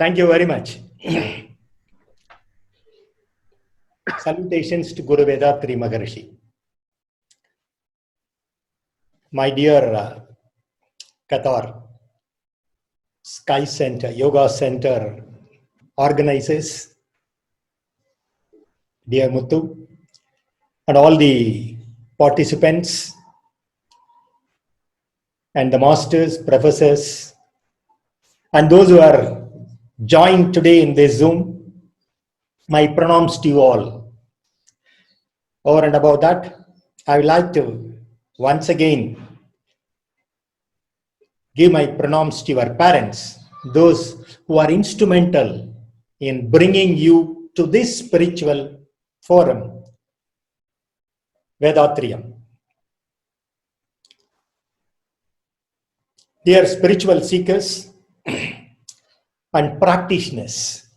Thank you very much. Salutations to Guru Vedatri Maharishi. My dear Qatar Sky Center, Yoga Center organizers, dear Muthu, and all the participants, and the masters, professors, and those who are joined today in this Zoom, my pranams to you all. Over and above that, I would like to once again give my pranams to your parents, those who are instrumental in bringing you to this spiritual forum, Vedatriyam. Dear spiritual seekers and practitioners,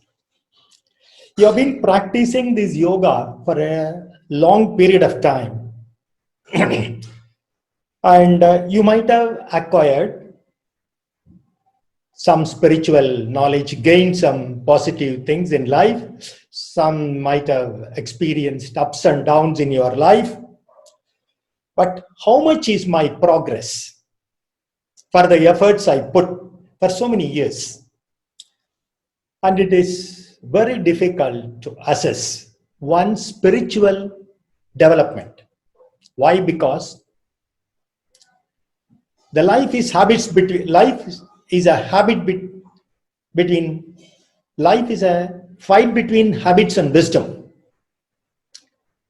you have been practicing this yoga for a long period of time. And you might have acquired some spiritual knowledge, gained some positive things in life. Some might have experienced ups and downs in your life. But how much is my progress for the efforts I put for so many years? And it is very difficult to assess one's spiritual development. Why? Because the life is habits between life is a habit between life is a fight between habits and wisdom.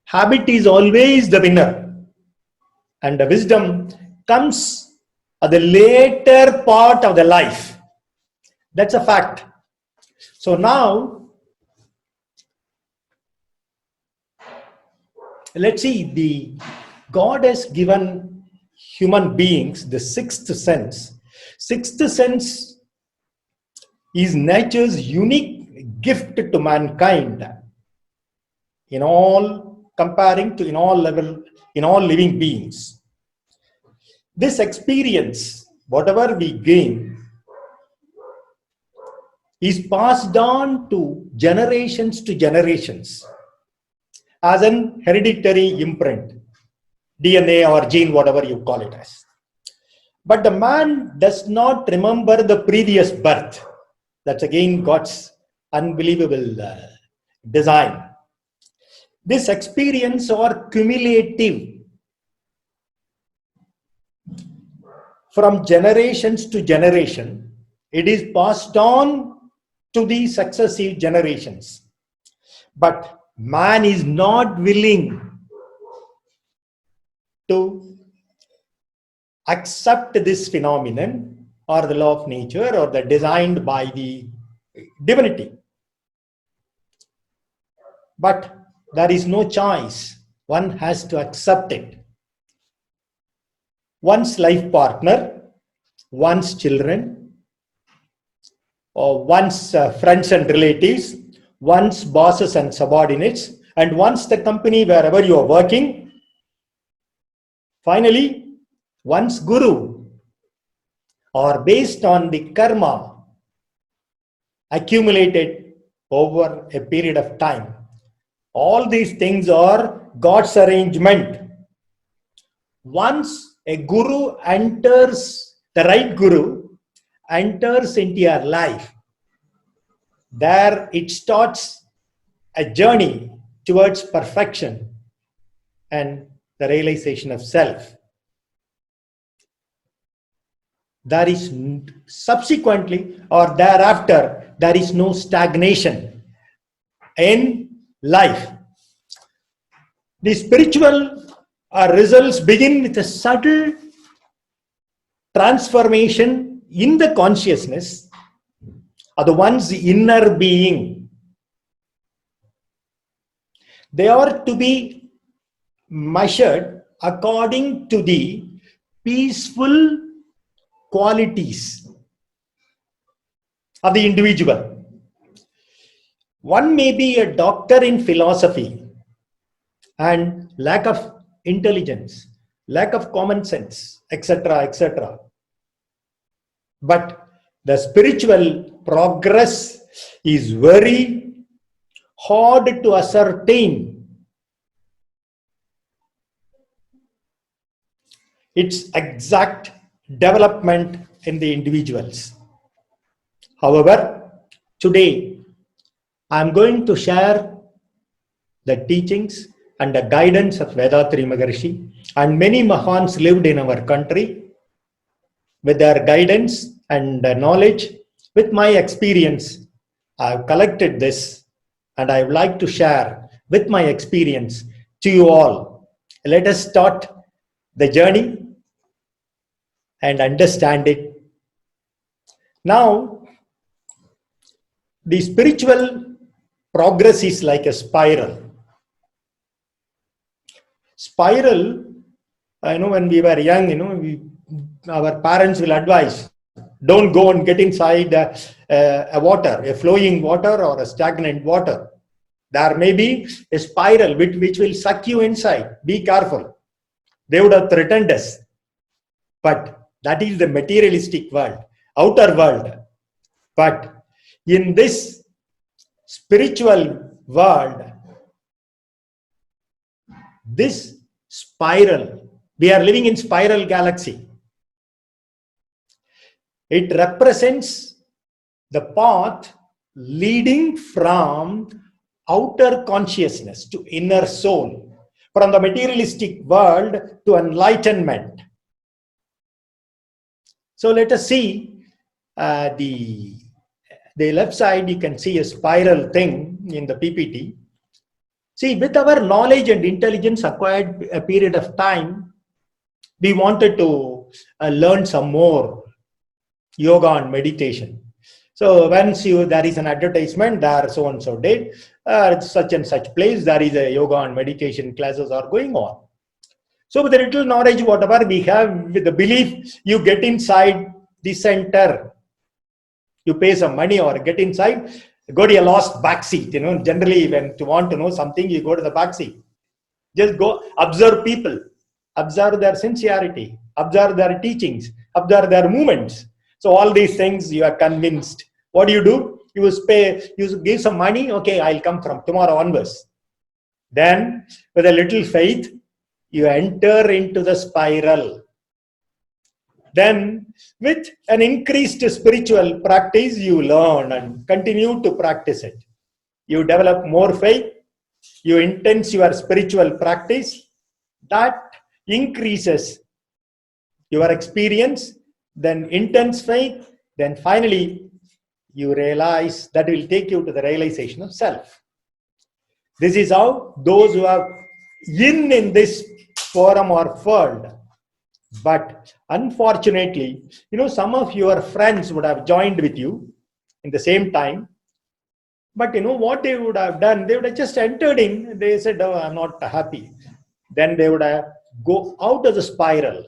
Habit is always the winner, and the wisdom comes at the later part of the life. That's a fact. So now let's see, the God has given human beings the sixth sense. Sixth sense is nature's unique gift to mankind in all living beings. This experience, whatever we gain, is passed on to generations as an hereditary imprint, DNA or gene, whatever you call it as. But the man does not remember the previous birth. That's again God's unbelievable design. This experience are cumulative from generations to generation. It is passed on to the successive generations. But man is not willing to accept this phenomenon or the law of nature or the designed by the divinity. But there is no choice. One has to accept it. One's life partner, one's children, or one's friends and relatives, one's bosses and subordinates, and once the company wherever you are working, finally, one's guru, or based on the karma accumulated over a period of time. All these things are God's arrangement. Once a guru enters, the right guru enters into your life, there it starts a journey towards perfection and the realization of self. There is subsequently or thereafter, there is no stagnation in life. The spiritual results begin with a subtle transformation in the consciousness of the one's inner being. They are to be measured according to the peaceful qualities of the individual. One may be a doctor in philosophy and lack of intelligence, lack of common sense, etc., etc. But the spiritual progress is very hard to ascertain its exact development in the individuals. However, today I am going to share the teachings and the guidance of Vethathiri Maharshi, and many Mahans lived in our country. With their guidance and knowledge, with my experience, I have collected this and I would like to share with my experience to you all. Let us start the journey and understand it. Now, the spiritual progress is like a spiral. Spiral, I know when we were young, our parents will advise, don't go and get inside a water, a flowing water or a stagnant water. There may be a spiral which will suck you inside. Be careful. They would have threatened us. But that is the materialistic world, outer world. But in this spiritual world, this spiral, we are living in spiral galaxy. It represents the path leading from outer consciousness to inner soul, from the materialistic world to enlightenment. So let us see the left side. You can see a spiral thing in the PPT. See, with our knowledge and intelligence acquired a period of time, we wanted to learn some more yoga and meditation. So once there is an advertisement, there so and so date, such and such place, there is a yoga and meditation classes are going on. So with the little knowledge, whatever we have, with the belief, you get inside the center, you pay some money or get inside, go to a lost back seat. Generally when you want to know something, you go to the back seat. Just go observe people, observe their sincerity, observe their teachings, observe their movements. So all these things you are convinced. What do? You give some money. Okay, I'll come from tomorrow onwards. Then with a little faith, you enter into the spiral. Then with an increased spiritual practice, you learn and continue to practice it. You develop more faith, you intense your spiritual practice, that increases your experience, then intense faith, then finally you realize that will take you to the realization of self. This is how those who are in this forum are world. But unfortunately, some of your friends would have joined with you in the same time. But what they would have done, they would have just entered in. They said, oh, I'm not happy. Then they would have go out of the spiral.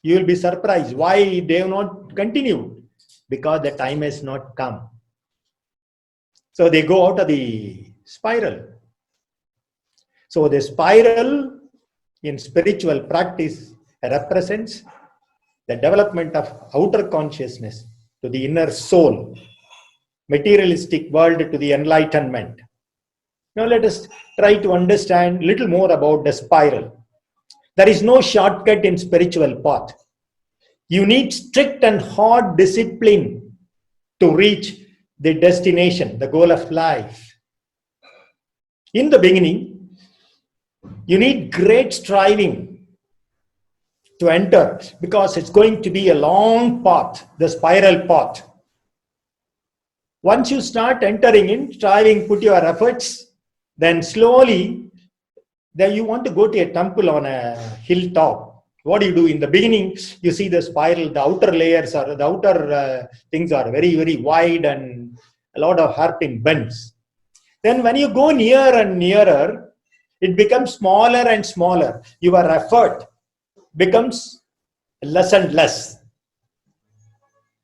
You will be surprised why they have not continued, because the time has not come. So they go out of the spiral. So the spiral in spiritual practice represents the development of outer consciousness to the inner soul, materialistic world to the enlightenment. Now let us try to understand a little more about the spiral. There is no shortcut in spiritual path. You need strict and hard discipline to reach the destination, the goal of life. In the beginning, you need great striving to enter, because it's going to be a long path, the spiral path. Once you start entering in, striving, put your efforts, then slowly, then you want to go to a temple on a hilltop. What do you do? In the beginning, you see the spiral, the outer layers or the outer things are very, very wide and a lot of hairpin bends. Then when you go nearer and nearer, it becomes smaller and smaller. Your effort becomes less and less.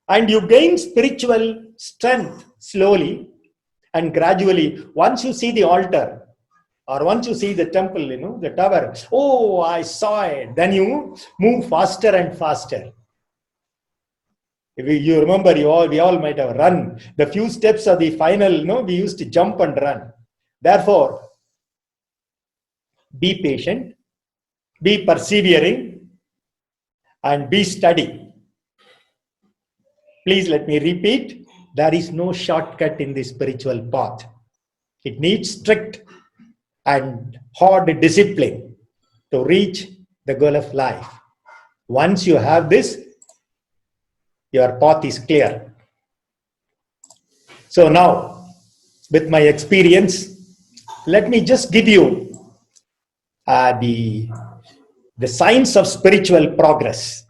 And you gain spiritual strength slowly and gradually. Once you see the altar, or once you see the temple, the tower, oh, I saw it. Then you move faster and faster. You remember, we all might have run the few steps of the final, we used to jump and run. Therefore, be patient, be persevering, and be steady. Please let me repeat, there is no shortcut in the spiritual path. It needs strict and hard discipline to reach the goal of life. Once you have this, your path is clear. So now, with my experience, let me just give you the signs of spiritual progress.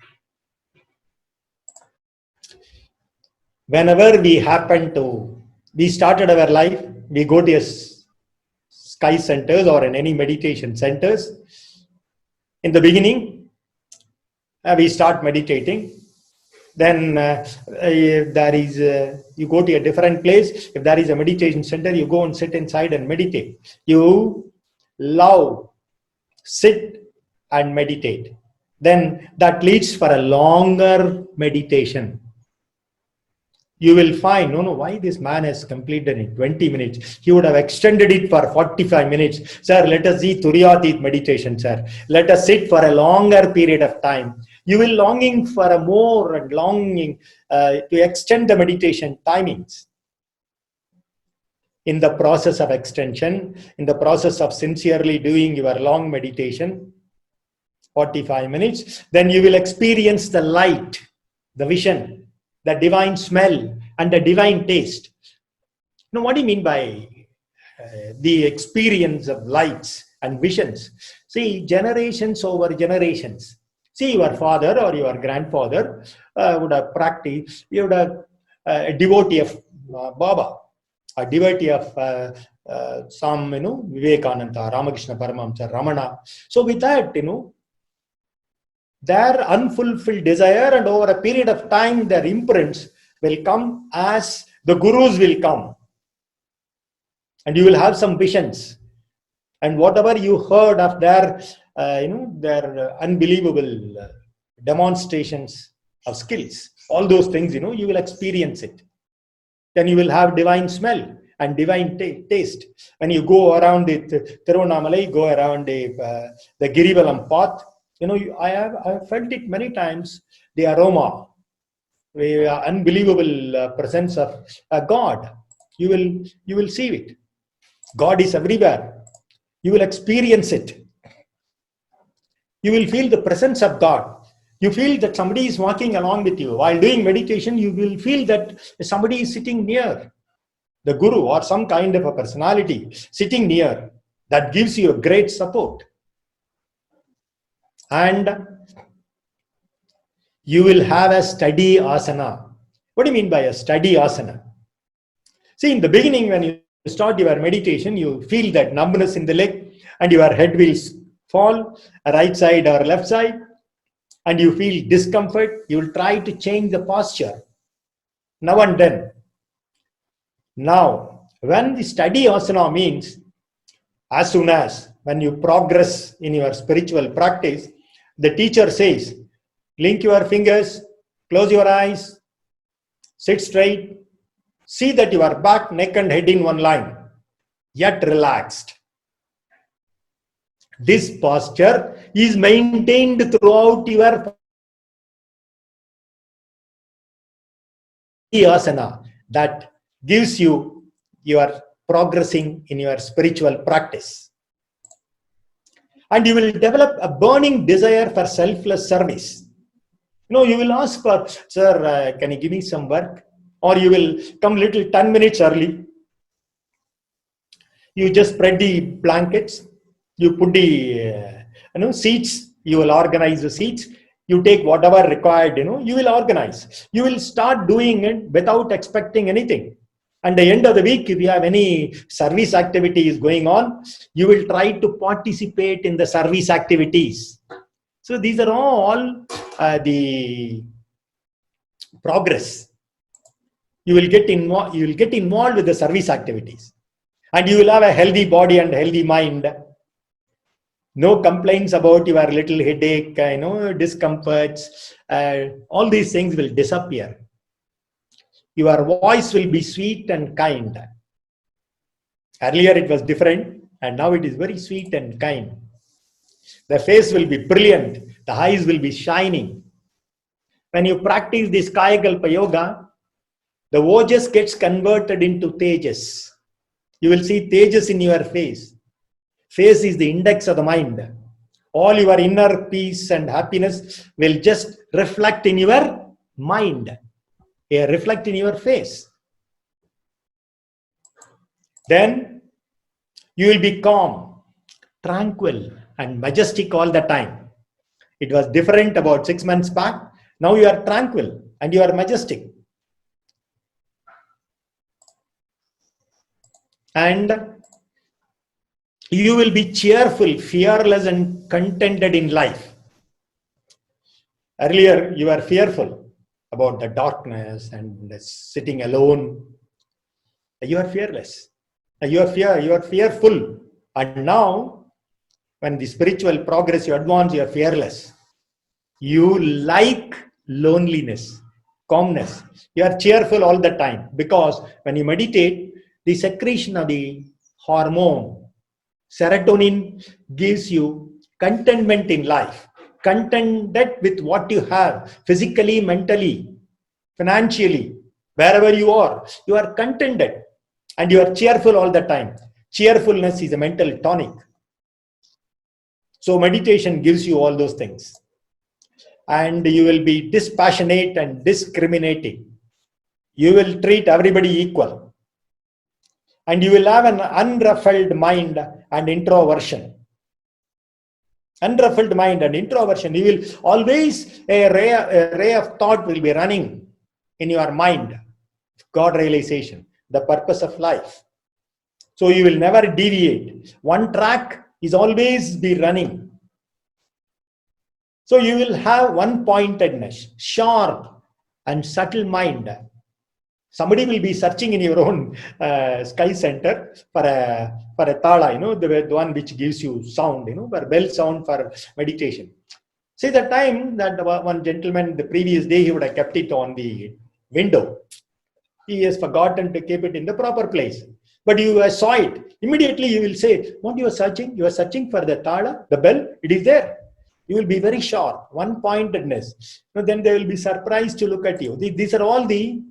Whenever we started our life, we go to sky centers or in any meditation centers. In the beginning, we start meditating. Then there is you go to a different place. If there is a meditation center, you go and sit inside and meditate. You sit and meditate. Then that leads for a longer meditation. You will find, why this man has completed in 20 minutes. He would have extended it for 45 minutes. Sir, let us see Turiyatit meditation, sir. Let us sit for a longer period of time. You will longing for a more and longing to extend the meditation timings. In the process of extension, in the process of sincerely doing your long meditation, 45 minutes, then you will experience the light, the vision, the divine smell, and the divine taste. Now, what do you mean by the experience of lights and visions? See, generations over generations. See, your father or your grandfather would have practiced, you would have a devotee of Baba, a devotee of some, Vivekananda, Ramakrishna Paramahamsa, Ramana. So with that, their unfulfilled desire, and over a period of time, their imprints will come as the gurus will come. And you will have some visions. And whatever you heard of their, their unbelievable demonstrations of skills, all those things, you will experience it. Then you will have divine smell and divine taste. When you go around it, Tiruvannamalai, go around the Girivalam path, I have felt it many times, the aroma, the unbelievable presence of God. You will see it. God is everywhere. You will experience it. You will feel the presence of God. You feel that somebody is walking along with you. While doing meditation, you will feel that somebody is sitting near. The guru or some kind of a personality sitting near. That gives you a great support. And you will have a steady asana. What do you mean by a steady asana? See, in the beginning, when you start your meditation, you feel that numbness in the leg and your head will fall, right side or left side, and you feel discomfort. You will try to change the posture now and then. Now, when the steady asana means, as soon as when you progress in your spiritual practice, the teacher says, link your fingers, close your eyes, sit straight, see that your back, neck and head in one line, yet relaxed. This posture is maintained throughout your asana. That gives you progressing in your spiritual practice. And you will develop a burning desire for selfless service. You will ask for, sir, can you give me some work? Or you will come little 10 minutes early. You just spread the blankets. You put the seats. You will organize the seats. You take whatever required, you will organize. You will start doing it without expecting anything. And the end of the week, if you have any service activities going on, you will try to participate in the service activities. So these are all the progress. You will get involved with the service activities, and you will have a healthy body and healthy mind. No complaints about your little headache, discomforts. All these things will disappear. Your voice will be sweet and kind. Earlier it was different, and now it is very sweet and kind. The face will be brilliant. The eyes will be shining. When you practice this Kayakalpa Yoga, the Ojas gets converted into Tejas. You will see Tejas in your face. Face is the index of the mind. All your inner peace and happiness will just reflect in your mind, reflect in your face. Then you will be calm, tranquil, and majestic all the time. It was different about 6 months back. Now you are tranquil and you are majestic. And you will be cheerful, fearless, and contented in life. Earlier, you were fearful about the darkness and sitting alone. You are fearless. You are fearful. And now, when the spiritual progress you advance, you are fearless. You like loneliness, calmness. You are cheerful all the time, because when you meditate, the secretion of the hormone serotonin gives you contentment in life, contented with what you have, physically, mentally, financially, wherever you are contented and you are cheerful all the time. Cheerfulness is a mental tonic. So meditation gives you all those things. And you will be dispassionate and discriminating. You will treat everybody equal. And you will have an unruffled mind and introversion. Unruffled mind and introversion. You will always, a ray of thought will be running in your mind. God realization, the purpose of life. So you will never deviate. One track is always be running. So you will have one pointedness, sharp and subtle mind. Somebody will be searching in your own sky center for a tala, the one which gives you sound, for bell sound for meditation. See, the time that one gentleman, the previous day, he would have kept it on the window. He has forgotten to keep it in the proper place. But you saw it. Immediately you will say, what you are searching? You are searching for the tala, the bell. It is there. You will be very sharp, one-pointedness. Then they will be surprised to look at you. These are all the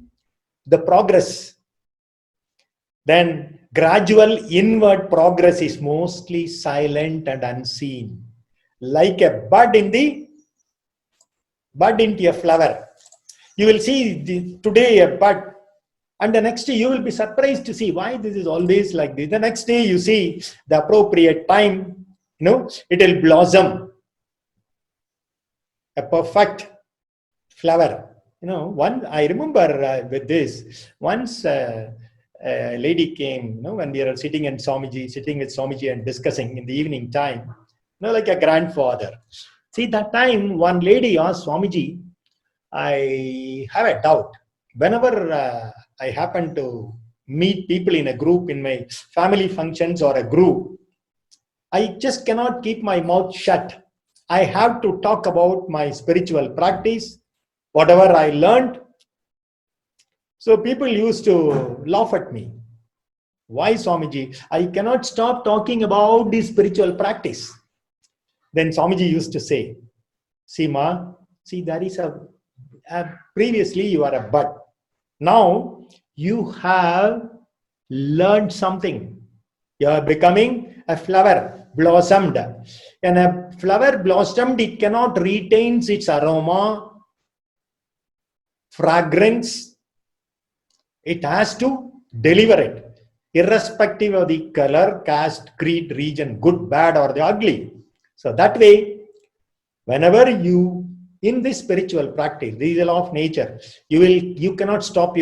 progress. Then gradual inward progress is mostly silent and unseen. Like a bud into a flower. You will see today a bud, and the next day you will be surprised to see why this is always like this. The next day you see the appropriate time, it will blossom. A perfect flower. I remember with this, once a lady came, when we were sitting with Swamiji and discussing in the evening time, like a grandfather. See, that time one lady asked Swamiji, I have a doubt. Whenever I happen to meet people in a group, in my family functions or a group, I just cannot keep my mouth shut. I have to talk about my spiritual practice, whatever I learned. So people used to laugh at me. Why, Swamiji? I cannot stop talking about the spiritual practice. Then Swamiji used to say, Seema, there is previously you are a bud. Now you have learned something. You are becoming a flower, blossomed. And a flower blossomed, it cannot retain its aroma, fragrance. It has to deliver it, irrespective of the color, caste, creed, region, good, bad, or the ugly. So that way, whenever you, in this spiritual practice, this is the law of nature, you cannot stop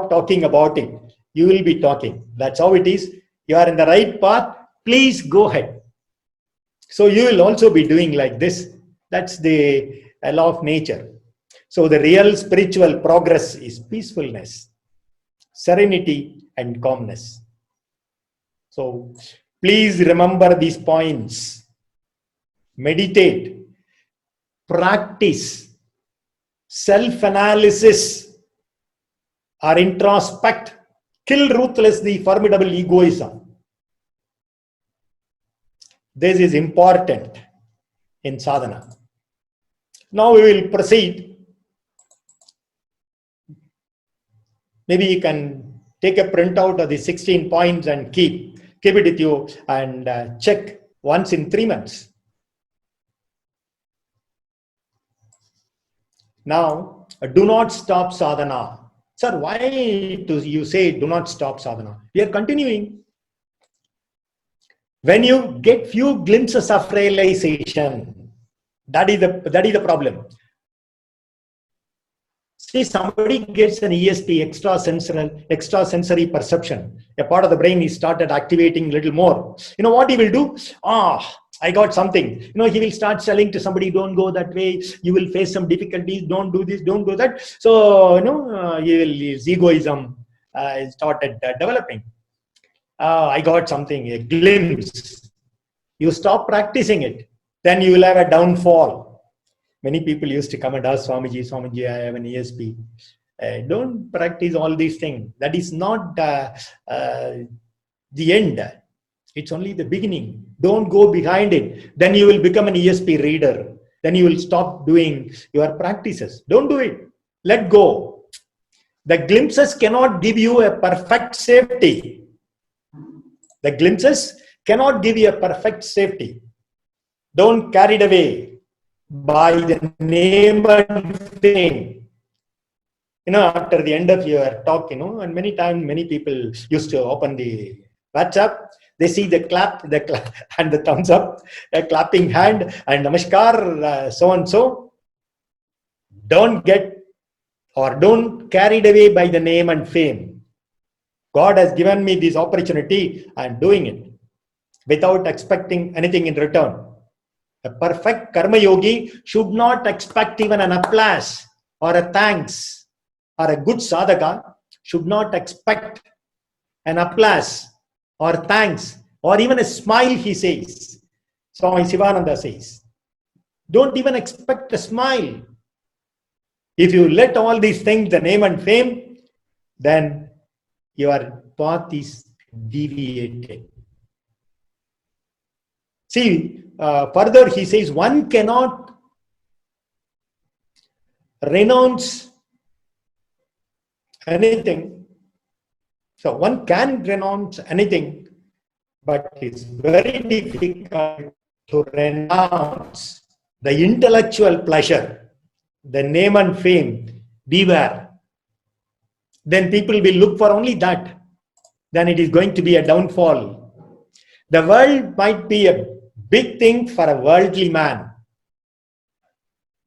talking about it. You will be talking. That's how it is. You are in the right path. Please go ahead. So you will also be doing like this. That's the law of nature. So the real spiritual progress is peacefulness, serenity, and calmness. So please remember these points. Meditate, practice, self-analysis, or introspect, kill ruthlessly formidable egoism. This is important in sadhana. Now we will proceed. Maybe you can take a printout of the 16 points and keep it with you and check once in 3 months. Now, do not stop sadhana. Sir, why do you say do not stop sadhana? We are continuing. When you get few glimpses of realization, that is the problem. See, somebody gets an ESP, extrasensory perception. A part of the brain is started activating a little more. You know what he will do? I got something. You know, he will start telling to somebody, don't go that way. You will face some difficulties. Don't do this. Don't do that. So, his egoism started developing. I got something, a glimpse. You stop practicing it, then you will have a downfall. Many people used to come and ask Swamiji, I have an ESP. Don't practice all these things. That is not the end. It's only the beginning. Don't go behind it. Then you will become an ESP reader. Then you will stop doing your practices. Don't do it. Let go. The glimpses cannot give you a perfect safety. The glimpses cannot give you a perfect safety. Don't carry it away by the name and fame. After the end of your talk, and many times, many people used to open the WhatsApp. They see the clap and the thumbs up, a clapping hand, and namaskar, so and so. Don't get or don't carried away by the name and fame. God has given me this opportunity. I am doing it without expecting anything in return. A perfect karma yogi should not expect even an applause or a thanks, or a good sadhaka should not expect an applause or thanks or even a smile, he says. Swami Sivananda says, don't even expect a smile. If you let all these things, the name and fame, then your path is deviated. See, further he says, one cannot renounce anything. So one can renounce anything, but it's very difficult to renounce the intellectual pleasure, the name and fame. Beware. Then people will look for only that. Then it is going to be a downfall. The world might be a big thing for a worldly man,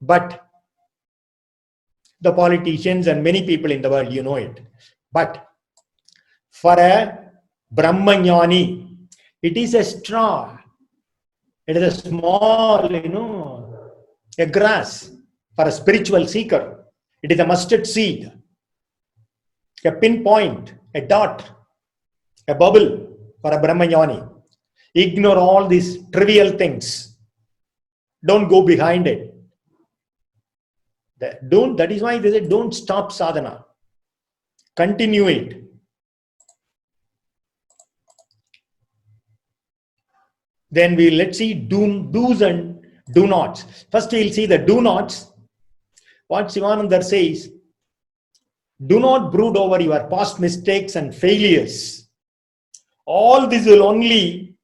but the politicians and many people in the world, you know it. But for a Brahmanyani, it is a straw. It is a small, a grass. For a spiritual seeker, it is a mustard seed, a pinpoint, a dot, a bubble for a Brahmanyani. Ignore all these trivial things. Don't go behind it. That is why they say don't stop sadhana. Continue it. Then let's see do's and do nots. First we'll see the do nots. What Sivananda says, do not brood over your past mistakes and failures. All this will only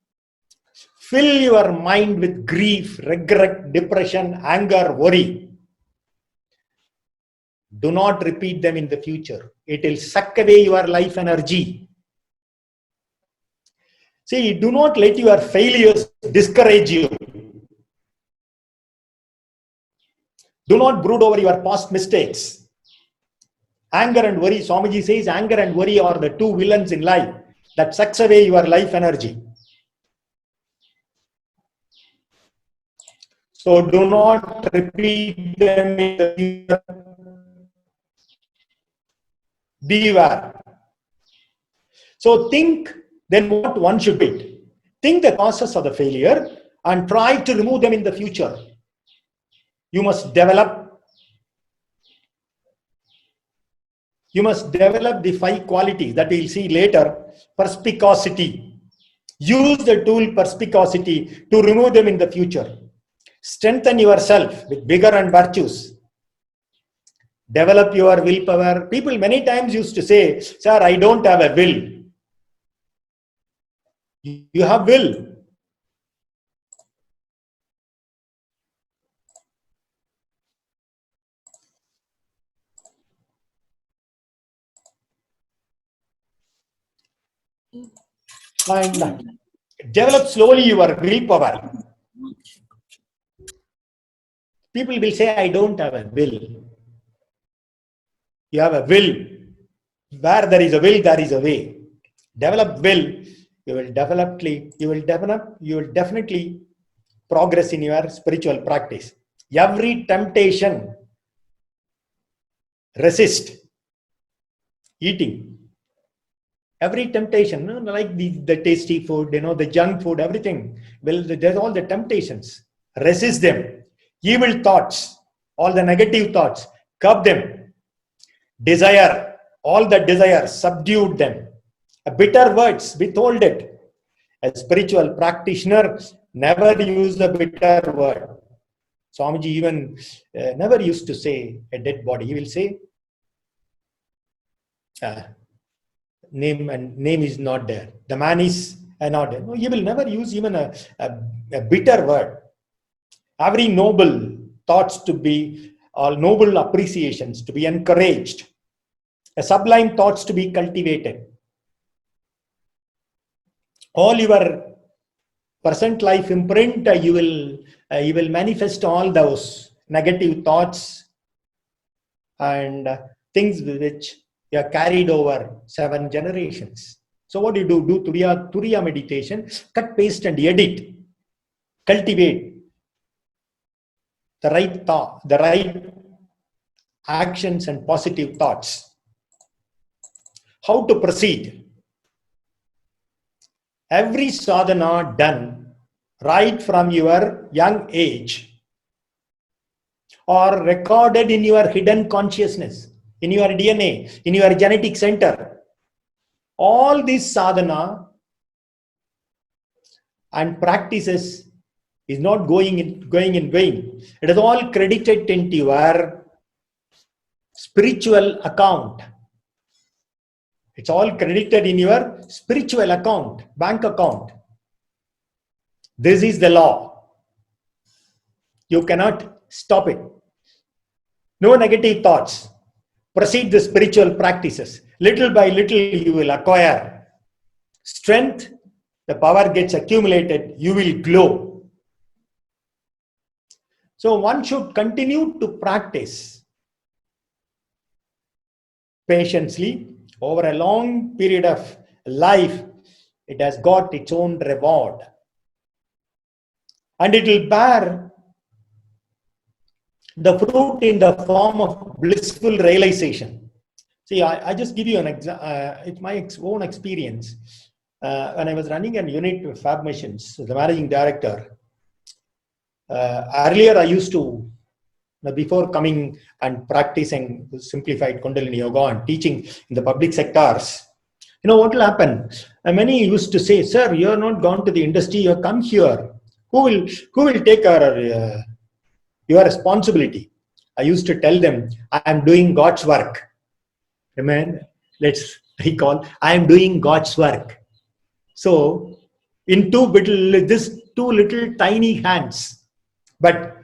fill your mind with grief, regret, depression, anger, worry. Do not repeat them in the future. It will suck away your life energy. See, do not let your failures discourage you. Do not brood over your past mistakes. Anger and worry, Swamiji says, anger and worry are the two villains in life that sucks away your life energy. So do not repeat them in the future. Beware. So think then what one should do. Think the causes of the failure and try to remove them in the future. You must develop You must develop the 5 qualities that we'll see later. Perspicacity. Use the tool perspicacity to remove them in the future. Strengthen yourself with vigor and virtues. Develop your willpower. People many times used to say, sir, I don't have a will. You have will. And develop slowly your willpower. People will say, I don't have a will. You have a will. Where there is a will, there is a way. Develop will. You will definitely progress in your spiritual practice. Every temptation, resist. Eating. Every temptation, like the tasty food, the junk food, everything. Well, there's all the temptations. Resist them. Evil thoughts, all the negative thoughts, curb them. Desire, all the desires, subdue them. Bitter words, withhold it. A spiritual practitioner never use a bitter word. Swamiji even never used to say a dead body. He will say, name is not there. The man is not there. No, he will never use even a bitter word. Every noble thoughts to be, all noble appreciations to be encouraged. A sublime thoughts to be cultivated. All your present life imprint, you will manifest all those negative thoughts and things which you are carried over 7 generations. So what do you do? Do Turiya meditation, cut, paste and edit. Cultivate the right thought, the right actions and positive thoughts. How to proceed? Every sadhana done right from your young age or recorded in your hidden consciousness, in your DNA, in your genetic center. All these sadhana and practices is not going in vain. It is all credited into your spiritual account. It's all credited in your spiritual account, bank account. This is the law. You cannot stop it. No negative thoughts. Proceed the spiritual practices. Little by little you will acquire strength. The power gets accumulated. You will glow. So one should continue to practice patiently over a long period of life. It has got its own reward. And it will bear the fruit in the form of blissful realization. See, I just give you an example. It's my own experience. When I was running a unit with Fab Machines, the managing director, earlier I used to, before coming and practicing simplified Kundalini Yoga and teaching in the public sectors, what will happen? Many used to say, sir, you are not gone to the industry, you have come here. Who will take your responsibility? I used to tell them, I am doing God's work. Amen. Let's recall, I am doing God's work. So, in two little tiny hands. But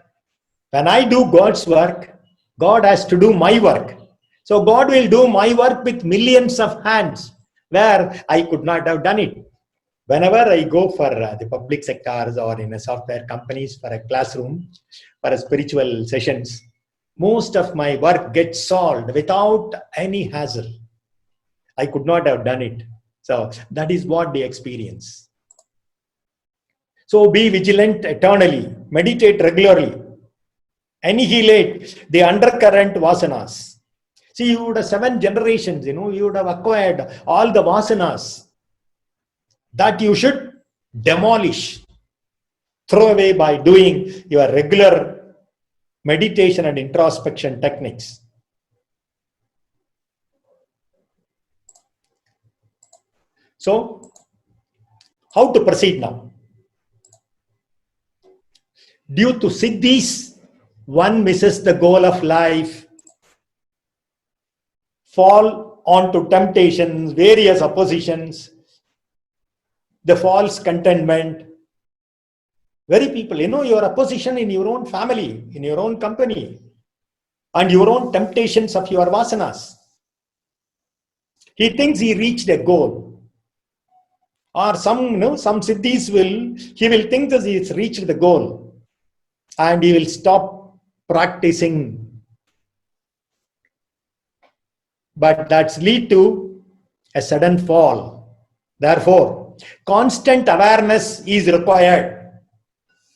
when I do God's work, God has to do my work. So God will do my work with millions of hands where I could not have done it. Whenever I go for the public sectors or in a software companies for a classroom, for a spiritual sessions, most of my work gets solved without any hassle. I could not have done it. So that is what they experience. So be vigilant eternally, meditate regularly, annihilate the undercurrent vasanas. See, you would have 7 generations, you would have acquired all the vasanas that you should demolish, throw away by doing your regular meditation and introspection techniques. So, how to proceed now? Due to siddhis, one misses the goal of life, fall onto temptations, various oppositions, the false contentment. Very people, your opposition in your own family, in your own company, and your own temptations of your vasanas. He thinks he reached a goal. Or some siddhis he will think that he's reached the goal and he will stop practicing. But that's lead to a sudden fall. Therefore, constant awareness is required.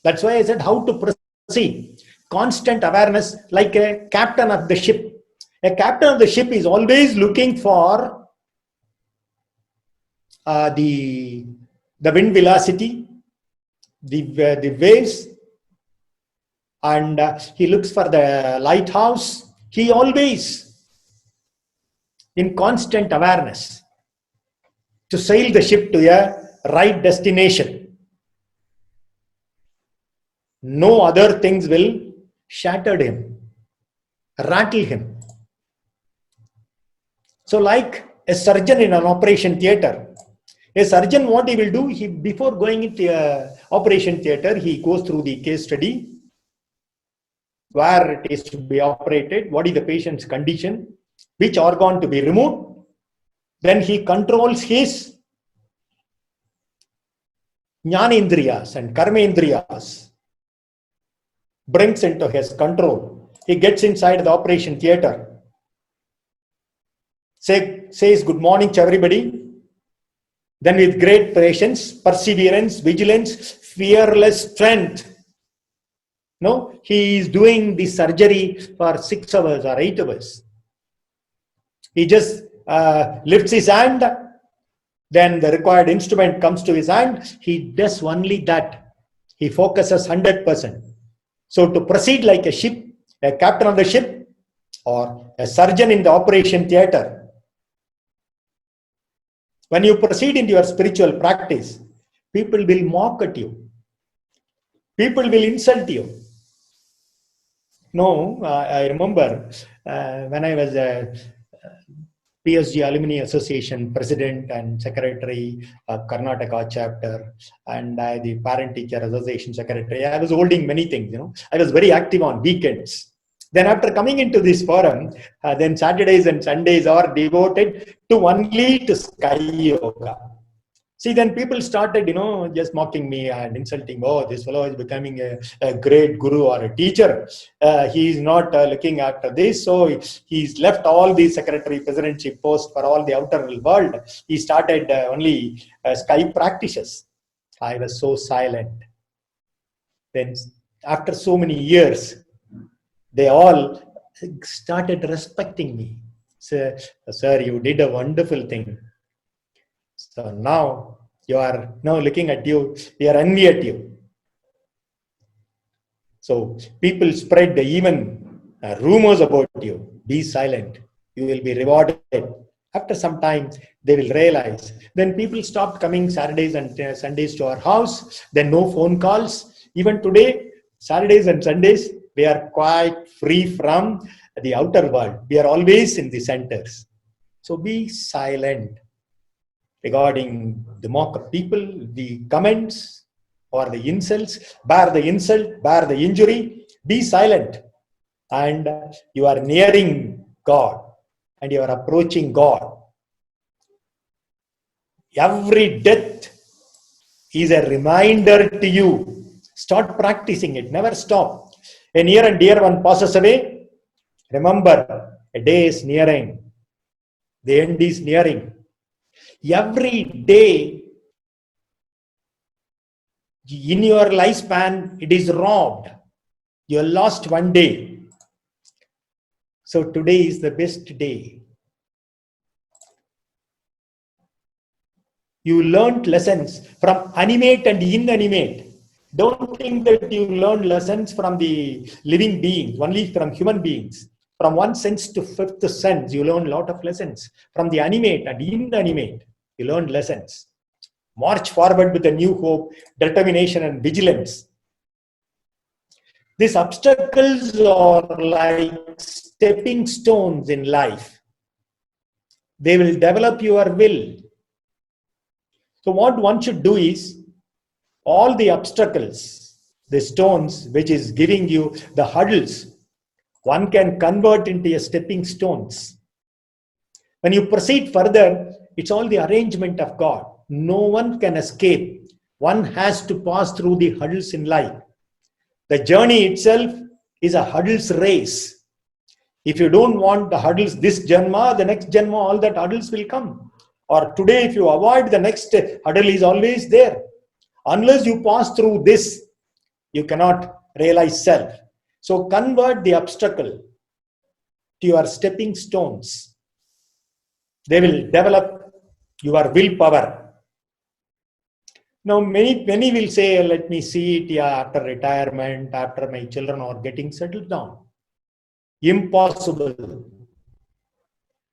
That's why I said how to proceed. Constant awareness, like a captain of the ship. A captain of the ship is always looking for the wind velocity, the waves, and he looks for the lighthouse. He always in constant awareness to sail the ship to a right destination. No other things will shatter him, rattle him. So like a surgeon in an operation theater, a surgeon, what he will do, before going into operation theater, he goes through the case study, where it is to be operated, what is the patient's condition, which organ to be removed. Then he controls his jnanendriyas and karmendriyas, brings into his control. He gets inside the operation theater, says good morning to everybody. Then with great patience, perseverance, vigilance, fearless strength, he is doing the surgery for 6 hours or 8 hours. He just lifts his hand, then the required instrument comes to his hand. He does only that. He focuses 100%. So to proceed like a ship, a captain of the ship, or a surgeon in the operation theater, when you proceed into your spiritual practice, people will mock at you. People will insult you. I remember when I was a PSG Alumni Association President and Secretary of Karnataka chapter, and the Parent Teacher Association Secretary. I was holding many things, I was very active on weekends. Then after coming into this forum, then Saturdays and Sundays are devoted to only to Sky Yoga. See, then people started, just mocking me and insulting. Oh, this fellow is becoming a great guru or a teacher. He is not looking after this. So he's left all the secretary presidency posts for all the outer world. He started only Sky practices. I was so silent. Then after so many years, they all started respecting me. Sir, you did a wonderful thing. So now you are looking at you, they are envy at you. So people spread even rumors about you. Be silent. You will be rewarded. After some time, they will realize. Then people stopped coming Saturdays and Sundays to our house. Then no phone calls. Even today, Saturdays and Sundays, we are quite free from the outer world. We are always in the centers. So be silent regarding the mock of people, the comments or the insults. Bear the insult, bear the injury. Be silent. And you are nearing God and you are approaching God. Every death is a reminder to you. Start practicing it. Never stop. A near and dear one passes away. Remember, a day is nearing. The end is nearing. Every day in your lifespan, it is robbed. You lost one day. So today is the best day. You learned lessons from animate and inanimate. Don't think that you learn lessons from the living beings, only from human beings. From one sense to fifth sense, you learn a lot of lessons from the animate and inanimate. You learned lessons. March forward with a new hope, determination, and vigilance. These obstacles are like stepping stones in life. They will develop your will. So what one should do is, all the obstacles, the stones which is giving you the hurdles, one can convert into a stepping stones. When you proceed further, it's all the arrangement of God. No one can escape. One has to pass through the hurdles in life. The journey itself is a hurdles race. If you don't want the hurdles this Janma, the next Janma, all that hurdles will come. Or today, if you avoid, the next hurdle is always there. Unless you pass through this, you cannot realize self. So convert the obstacle to your stepping stones. They will develop your willpower. Now, many will say, let me see it after retirement, after my children are getting settled down. Impossible.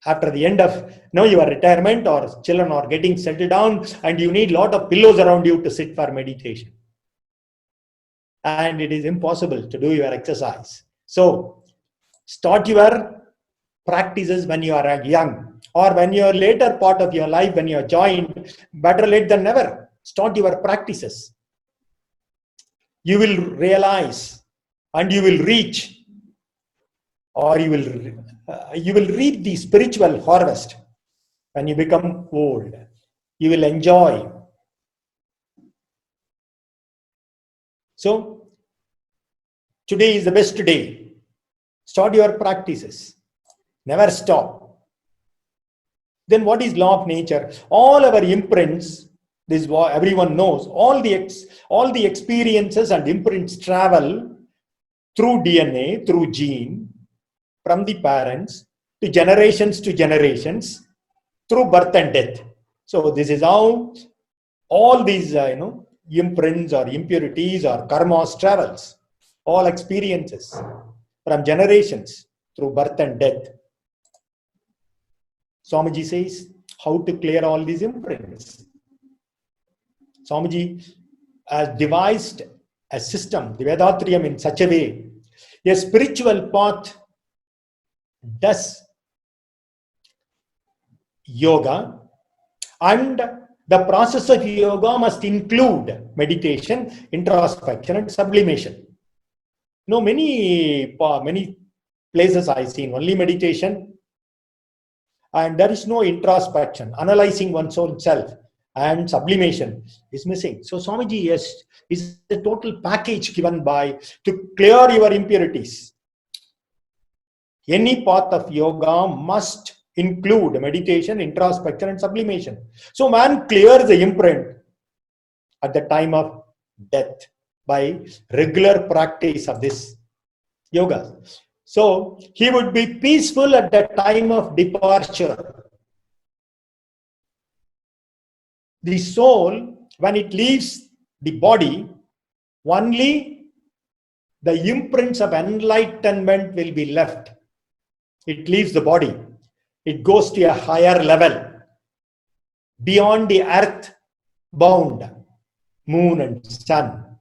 After the end of your retirement or children are getting settled down, and you need a lot of pillows around you to sit for meditation. And it is impossible to do your exercise. So, start your practices when you are young, or when you are later part of your life, when you are joined. Better late than never. Start your practices. You will realize and you will reach, or you will reap the spiritual harvest when you become old. You will enjoy. So today is the best day. Start your practices. Never stop. Then what is law of nature? All our imprints, this is what everyone knows, all the experiences and imprints travel through DNA, through gene, from the parents to generations, through birth and death. So this is how all these imprints or impurities or karmas travels. All experiences from generations through birth and death. Swamiji says how to clear all these imprints. Swamiji has devised a system, the Vedatriyam, in such a way. A spiritual path does yoga, and the process of yoga must include meditation, introspection, and sublimation. Many places I've seen only meditation, and there is no introspection, analyzing one's own self, and sublimation is missing. So Swamiji is a total package given to clear your impurities. Any path of yoga must include meditation, introspection, and sublimation. So man clears the imprint at the time of death by regular practice of this yoga. So he would be peaceful at the time of departure. The soul, when it leaves the body, only the imprints of enlightenment will be left. It leaves the body. It goes to a higher level, beyond the earth bound, moon and sun.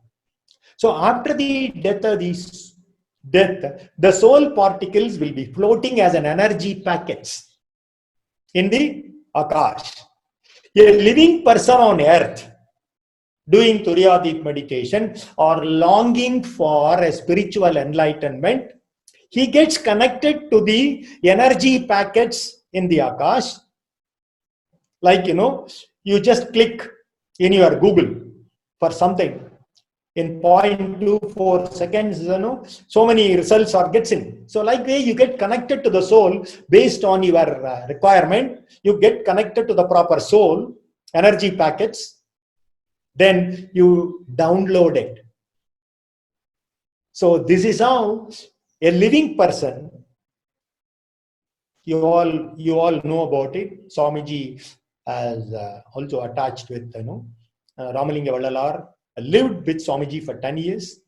So after the death of the soul particles will be floating as an energy packets in the Akash. A living person on earth doing Turyadit meditation or longing for a spiritual enlightenment, he gets connected to the energy packets in the Akash. Like, you just click in your Google for something. In 0.24 seconds, so many results are gets in. So like way you get connected to the soul based on your requirement. You get connected to the proper soul, energy packets. Then you download it. So this is how a living person, you all know about it. Swamiji has also attached with, Ramalinga Vallalar, lived with Swamiji for 10 years.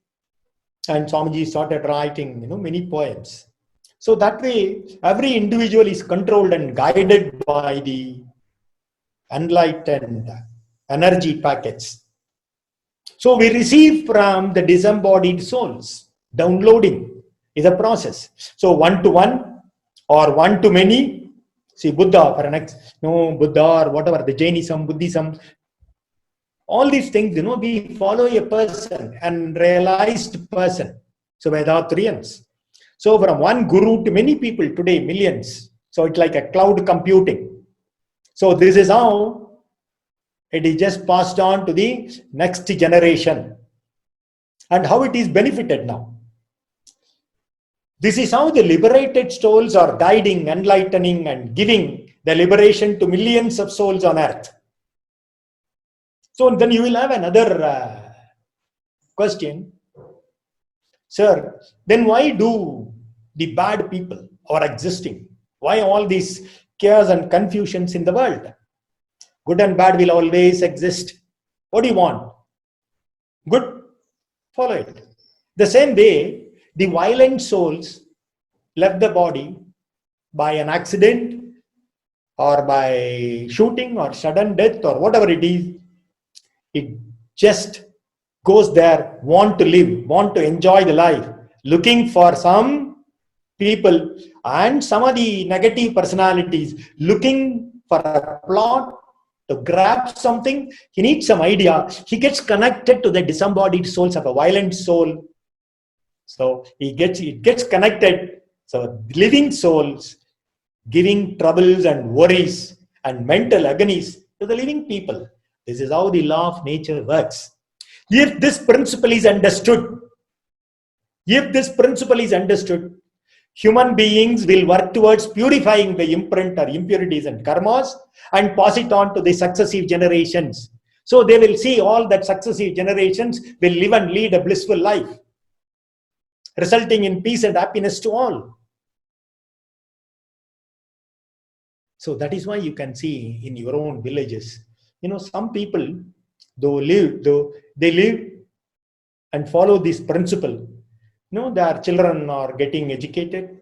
And Swamiji started writing, many poems. So that way, every individual is controlled and guided by the enlightened energy packets. So we receive from the disembodied souls. Downloading is a process. So one to one or one to many. See Buddha for Buddha or whatever, the Jainism, Buddhism, all these things, we follow a person, and realized person. So Vedatrians. So from one guru to many people today, millions. So it's like a cloud computing. So this is how it is just passed on to the next generation, and how it is benefited now. This is how the liberated souls are guiding, enlightening, and giving the liberation to millions of souls on earth. So then you will have another question. Sir, then why do the bad people are existing? Why all these chaos and confusions in the world? Good and bad will always exist. What do you want? Good, follow it. The same way, the violent souls left the body by an accident or by shooting or sudden death or whatever it is. It just goes there, want to live, want to enjoy the life, looking for some people, and some of the negative personalities looking for a plot to grab something. He needs some idea. He gets connected to the disembodied souls of a violent soul. So it gets connected. So living souls giving troubles and worries and mental agonies to the living people. This is how the law of nature works. If this principle is understood, human beings will work towards purifying the imprint or impurities and karmas and pass it on to the successive generations. So they will see all that successive generations will live and lead a blissful life, resulting in peace and happiness to all. So that is why you can see in your own villages, some people, they live and follow this principle. Their children are getting educated,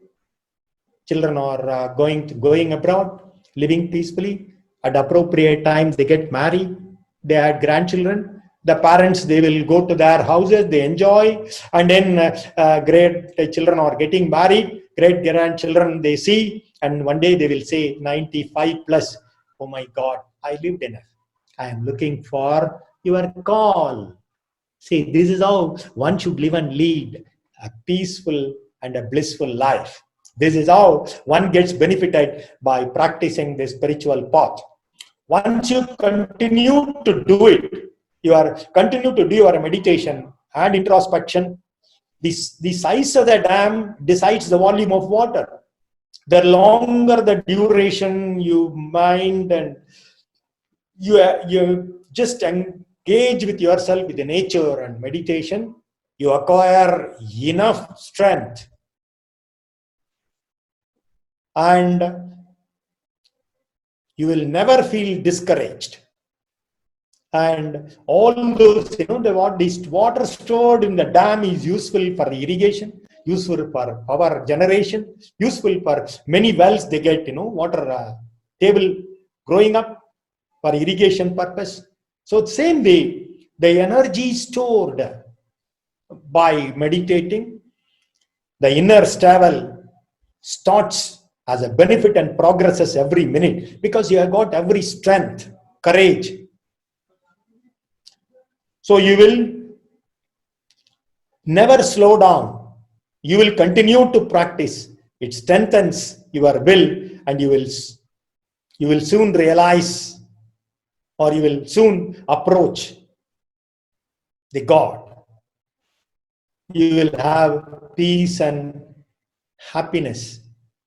children are going abroad, living peacefully. At appropriate times, they get married, they had grandchildren. The parents, they will go to their houses, they enjoy, and then great children are getting married, great grandchildren they see, and one day they will say 95 plus, oh my God, I lived enough. I am looking for your call. See, this is how one should live and lead a peaceful and a blissful life. This is how one gets benefited by practicing the spiritual path. Once you continue to do it, continue to do your meditation and introspection, the size of the dam decides the volume of water. The longer the duration you mind and you just engage with yourself, with the nature and meditation, you acquire enough strength, and you will never feel discouraged. And all those, this water stored in the dam is useful for irrigation, useful for power generation, useful for many wells. They get, water table growing up for irrigation purpose. So same way, the energy stored by meditating, the inner travel starts as a benefit and progresses every minute, because you have got every strength, courage. So you will never slow down. You will continue to practice. It strengthens your will, and you will soon realize, or you will soon approach the God. You will have peace and happiness,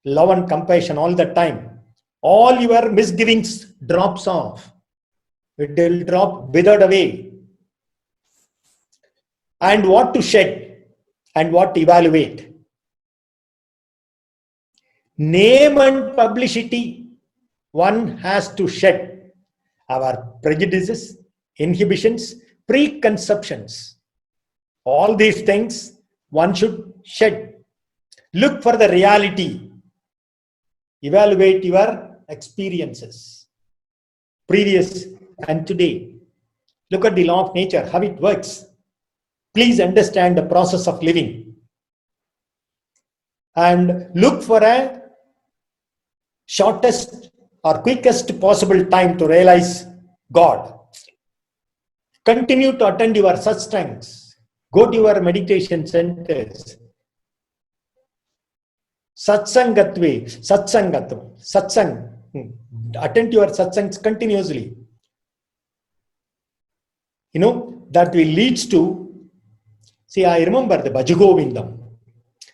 love and compassion all the time. All your misgivings drops off. It will drop, withered away. And what to shed and what to evaluate. Name and publicity, one has to shed our prejudices, inhibitions, preconceptions. All these things one should shed. Look for the reality. Evaluate your experiences. previous and today. Look at the law of nature, how it works. Please understand the process of living and look for a shortest or quickest possible time to realize God. Continue to attend your satsangs. Go to your meditation centers. Satsangatve, satsang. Attend to your satsangs continuously. You know, that will lead to, see, I remember the Bhajagovindam.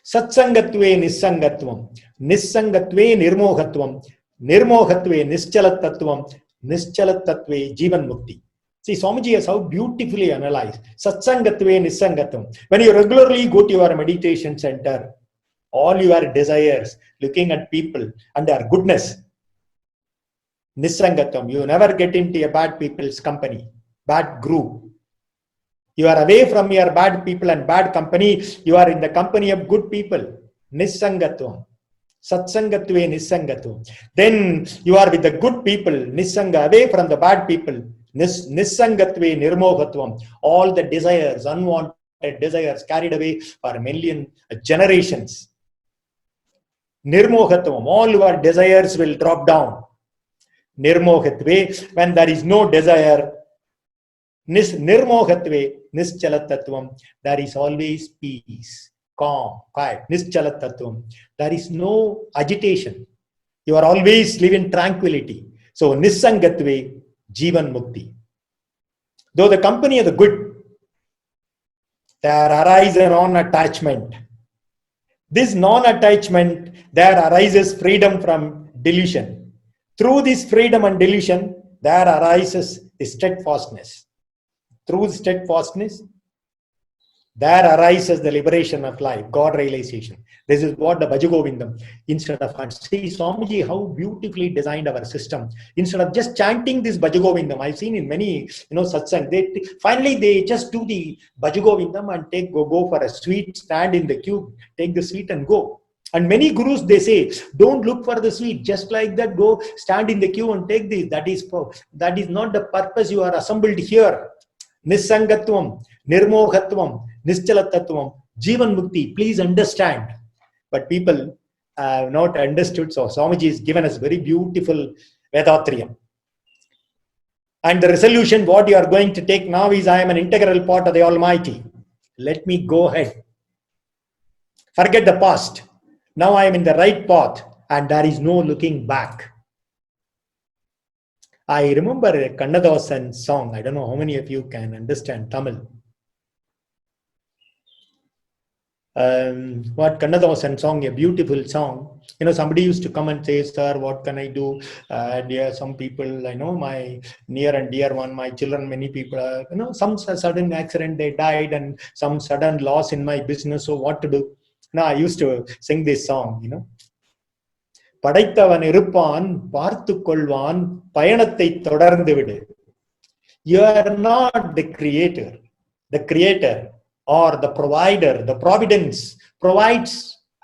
Satsangatve nissangatvam, nissangatve nirmohatvam, nirmohatve nischalatatvam, nischalatatve jivan mukti. See, Swamiji has how beautifully analyzed. Satsangatve nissangatvam. When you regularly go to your meditation center, all your desires, looking at people and their goodness, nissangatvam, you never get into a bad people's company, bad group. You are away from your bad people and bad company. You are in the company of good people. Nissangatvam. Satsangatve nissangatvam. Then you are with the good people. Nissanga, away from the bad people. Nissangatve nirmohatvam. All the desires, unwanted desires carried away for a million generations. Nirmohatvam. All your desires will drop down. Nirmohatve. When there is no desire, nirmohatve nischalatatvam, there is always peace, calm, quiet. Nischalatatvam, there is no agitation. You are always living tranquility. So nissangatve jivan mukti. Though the company of the good, there arises a non-attachment. This non-attachment, there arises freedom from delusion. Through this freedom and delusion, there arises the steadfastness. Through steadfastness, there arises the liberation of life, God realization. This is what the Bhajagovindam, instead of, see Swamiji how beautifully designed our system. Instead of just chanting this Bhajagovindam, I've seen in many, satsang, finally they just do the Bhajagovindam and go for a sweet, stand in the queue, take the sweet and go. And many gurus, they say, don't look for the sweet, just like that, go stand in the queue and take this. That is not the purpose you are assembled here. Nissangatvam, nirmohatvam, nischalatatvam, jivan mukti. Please understand. But people have not understood. So Swamiji has given us very beautiful Vedatriyam. And the resolution, what you are going to take now is, I am an integral part of the Almighty. Let me go ahead. Forget the past. Now I am in the right path and there is no looking back. I remember a Kannadasan song. I don't know how many of you can understand Tamil. What Kannadasan song, a beautiful song. Somebody used to come and say, sir, what can I do? Dear, some people, I know my near and dear one, my children, many people, some sudden accident, they died, and some sudden loss in my business. So what to do? Now I used to sing this song, படைத்தவன் இருப்பான் பார்த்து கொள்வான் பயணத்தை தொடர்ந்து விடு. You are not the creator. The creator or the provider, the providence provides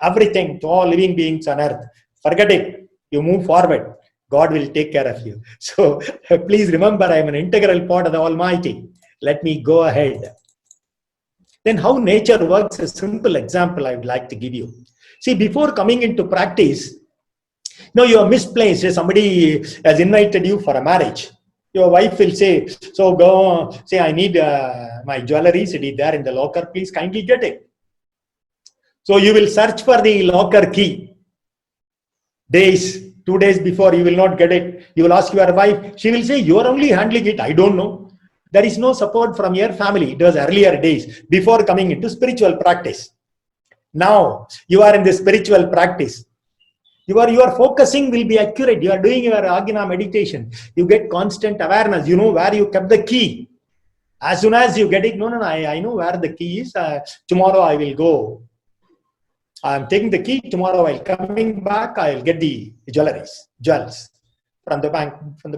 everything to all living beings on earth. Forget it. You move forward. God will take care of you. So please remember, I am an integral part of the Almighty. Let me go ahead. Then how nature works, a simple example I would like to give you. See, before coming into practice, you are misplaced. Somebody has invited you for a marriage. Your wife will say, so go, say, I need my jewelry, it is there in the locker, please kindly get it. So you will search for the locker key. 2 days before, you will not get it. You will ask your wife. She will say, you are only handling it. I don't know. There is no support from your family. It was earlier days before coming into spiritual practice. Now you are in the spiritual practice. Your focusing will be accurate. You are doing your Agina meditation. You get constant awareness. You know where you kept the key. As soon as you get it, I know where the key is. Tomorrow I will go. I am taking the key. Tomorrow while coming back, I will get the jewels from the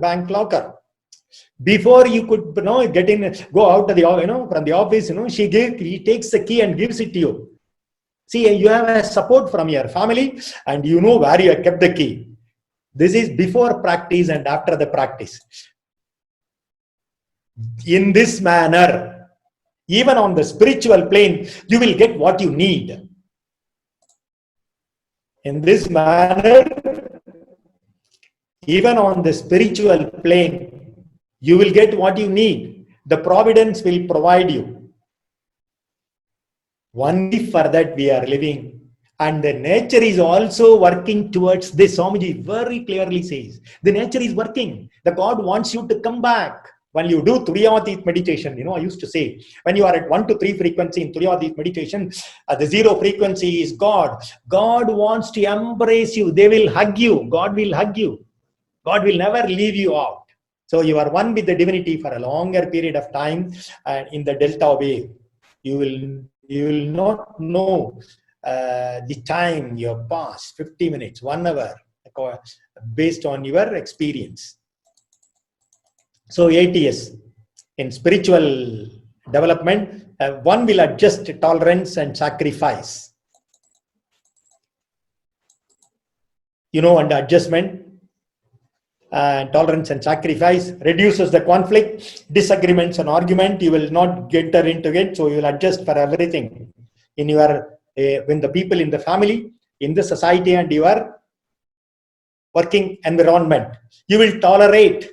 bank locker. Before you could get in, go out of the from the office, he takes the key and gives it to you. See, you have a support from your family and you know where you have kept the key. This is before practice and after the practice. In this manner, even on the spiritual plane, you will get what you need. In this manner, even on the spiritual plane, you will get what you need. The providence will provide you. Only for that we are living. And the nature is also working towards this. Swamiji very clearly says, the nature is working. The God wants you to come back. When you do Turiyatit meditation, I used to say, when you are at 1 to 3 frequency in Turiyatit meditation, the 0 frequency is God. God wants to embrace you. They will hug you. God will hug you. God will never leave you out. So you are one with the divinity for a longer period of time, and in the delta wave, you will not know the time you have passed, 50 minutes, 1 hour, based on your experience. So ATS, in spiritual development, one will adjust tolerance and sacrifice. And adjustment, tolerance and sacrifice reduces the conflict, disagreements and argument. You will not get into it, so you will adjust for everything in your when the people in the family, in the society, and your working environment. You will tolerate,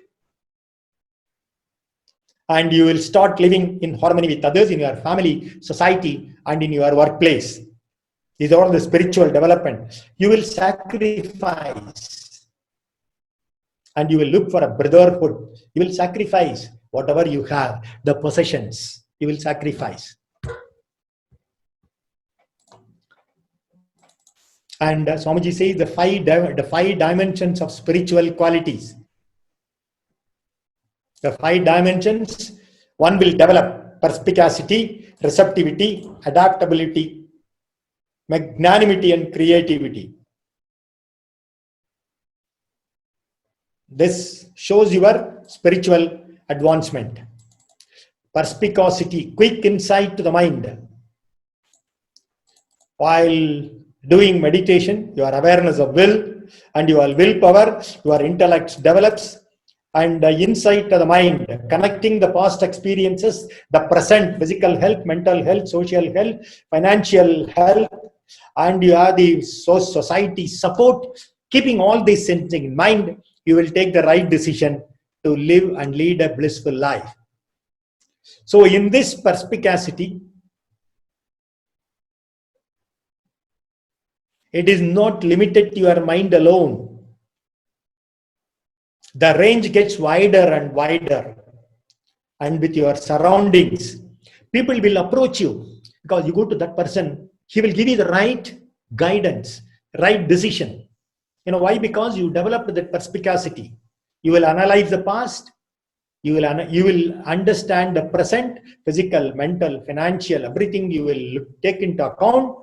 and you will start living in harmony with others in your family, society, and in your workplace. These are all the spiritual development. You will sacrifice, and you will look for a brotherhood. You will sacrifice whatever you have, the possessions, you will sacrifice. And Swamiji says the five dimensions of spiritual qualities. The 5 dimensions, one will develop perspicacity, receptivity, adaptability, magnanimity, and creativity. This shows your spiritual advancement. Perspicacity, quick insight to the mind. While doing meditation, your awareness of will and your willpower, your intellect develops, and insight to the mind, connecting the past experiences, the present, physical health, mental health, social health, financial health, and you have the society support. Keeping all these things in mind, you will take the right decision to live and lead a blissful life. So in this perspicacity, it is not limited to your mind alone. The range gets wider and wider, and with your surroundings, people will approach you because you go to that person, he will give you the right guidance, right decision. Why? Because you developed that perspicacity. You will analyze the past, you will understand the present, physical, mental, financial, everything you will take into account.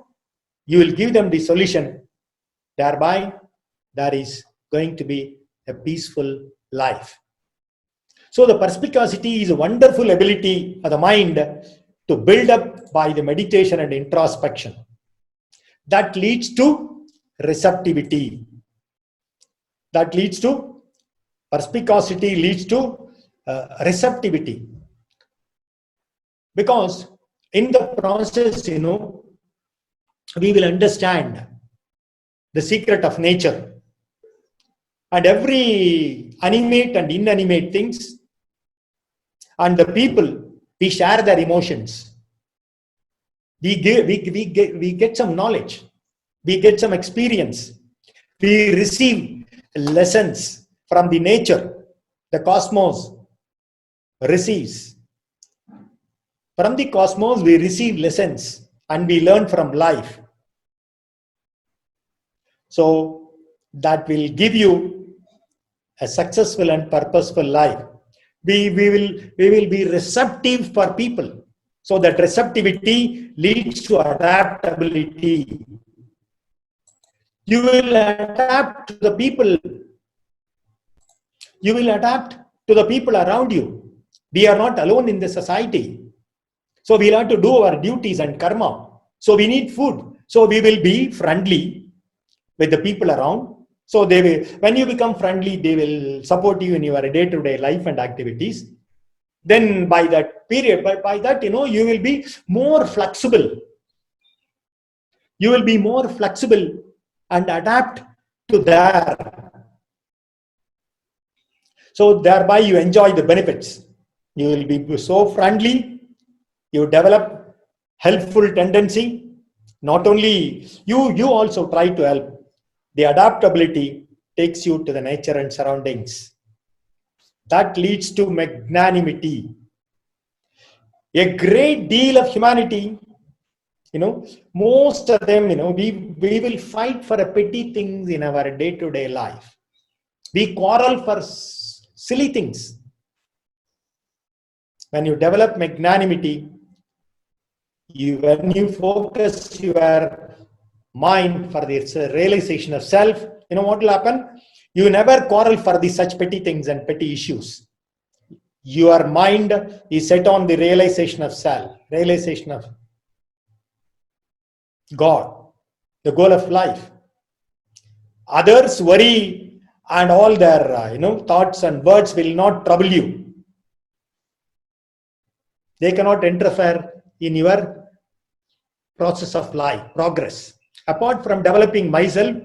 You will give them the solution. Thereby, there is going to be a peaceful life. So the perspicacity is a wonderful ability of the mind to build up by the meditation and introspection. That leads to receptivity. That leads to perspicacity, leads to receptivity. Because in the process, we will understand the secret of nature. And every animate and inanimate things, and the people, we share their emotions. We get some knowledge. We get some experience. We receive lessons from the nature. The cosmos receives. From the cosmos, we receive lessons and we learn from life. So that will give you a successful and purposeful life. We will be receptive for people. So that receptivity leads to adaptability. You will adapt to the people. You will adapt to the people around you. We are not alone in the society. So we have to do our duties and karma. So we need food. So we will be friendly with the people around. So they will, when you become friendly, they will support you in your day-to-day life and activities. then by that period, by that, you will be more flexible. You will be more flexible and adapt to that. So thereby you enjoy the benefits. You will be so friendly. You develop helpful tendency. Not only you also try to help. The adaptability takes you to the nature and surroundings. That leads to magnanimity. A great deal of humanity, most of them, we will fight for a petty things in our day-to-day life. We quarrel for silly things. When you develop magnanimity, when you focus your mind for the realization of self, what will happen? You never quarrel for such petty things and petty issues. Your mind is set on the realization of self, realization of God, the goal of life. Others worry and all their thoughts and words will not trouble you. They cannot interfere in your process of life, progress. Apart from developing myself,